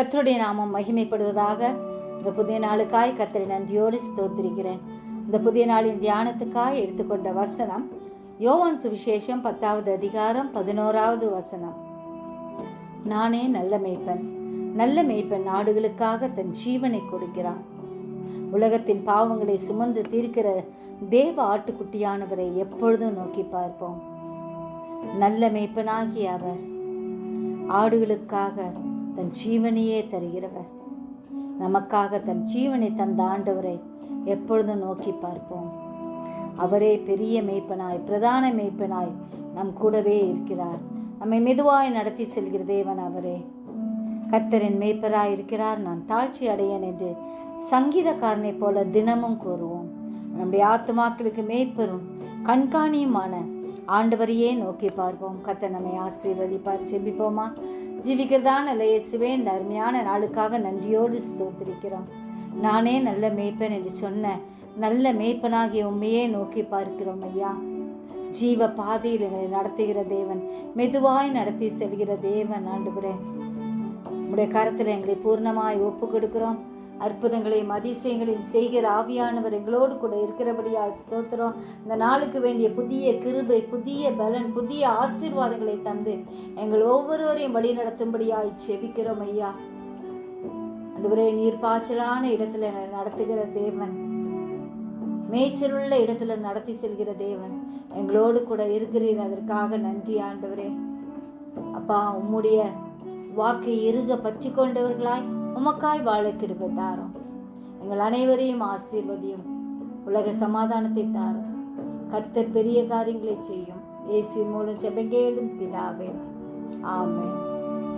கர்த்தருடைய நாமம் மகிமைப்படுவதாக. இந்த புதிய நாளுக்காய் கர்த்தரை நன்றியோடு ஸ்தோத்திரிக்கிறேன். இந்த புதிய நாளின் தியானத்துக்காய் எடுத்துக்கொண்ட வசனம் யோவான் சுவிசேஷம் 10வது அதிகாரம் 11வது வசனம். நானே நல்ல மேய்ப்பன், நல்ல மேய்ப்பன் நாடுகளுக்காக தன் ஜீவனை கொடுக்கிறான். உலகத்தின் பாவங்களை சுமந்து தீர்க்கிற தேவ ஆட்டுக்குட்டியானவரை எப்பொழுதும் நோக்கி பார்ப்போம். நல்ல மேய்ப்பனாகிய அவர் ஆடுகளுக்காக தன் ஜீவனையே தருகிறவர். நமக்காக தன் ஜீவனை தந்த ஆண்டவரை எப்பொழுதும் நோக்கி பார்ப்போம். அவரே பெரிய மேய்ப்பனாய், பிரதான மேய்ப்பனாய் நம் கூடவே இருக்கிறார். நம்மை மெதுவாய் நடத்தி செல்கிற தேவன் அவரே. கர்த்தரின் மேய்ப்பராய் இருக்கிறார், நான் தாழ்ச்சி அடையேன் என்று சங்கீதக்காரனை போல தினமும் கூறுவோம். நம்முடைய ஆத்துமாக்களுக்கு மேய்ப்பரும் கண்காணியுமான ஆண்டவரையே நோக்கி பார்ப்போம். கர்த்தர் நம்மை ஆசீர்வதிப்பார். செபிப்போமா? ஜீவிக்கிறதான இயேசுவே, இந்த அருமையான நாளுக்காக நன்றியோடு ஸ்தோத்திரிக்கிறோம். நானே நல்ல மேய்ப்பன் என்று சொன்ன நல்ல மேய்ப்பனாகிய உண்மையே நோக்கி பார்க்கிறோம் ஐயா. ஜீவ பாதையில் எங்களை நடத்துகிற தேவன், மெதுவாய் நடத்தி செல்கிற தேவன் ஆண்டவரே, உடைய கரத்தில் எங்களை பூர்ணமாய் ஒப்பு கொடுக்கிறோம். அற்புதங்களையும் அதிசயங்களையும் செய்கிற ஆவியானவர் எங்களோடு கூட இருக்கிறபடியால் ஸ்தோத்திரம். இந்த நாளுக்கு வேண்டிய புதிய கிருபை, புதிய பலன், புதிய ஆசீர்வாதங்களை தந்து எங்கள் ஒவ்வொருவரையும் வழி நடத்தும்படியாய் செபிக்கிறோம் ஐயா. ஆண்டவரே, நீர் பாய்ச்சலான இடத்துல நடத்துகிற தேவன், மேய்ச்சலுள்ள இடத்துல நடத்தி செல்கிற தேவன், எங்களோடு கூட இருக்கிறீர். அதற்காக நன்றி ஆண்டவரே. அப்பா, உம்முடைய வாக்கை இறுக பற்றி கொண்டவர்களாய் உமக்காய் வாழ கிருபை தாரும். எங்கள் அனைவரையும் ஆசீர்வதியும். உலக சமாதானத்தை தாரும். கர்த்தர் பெரிய காரியங்களை செய்யும். இயேசு மூலம் ஜெபம் கேளும் பிதாவே. ஆமென்.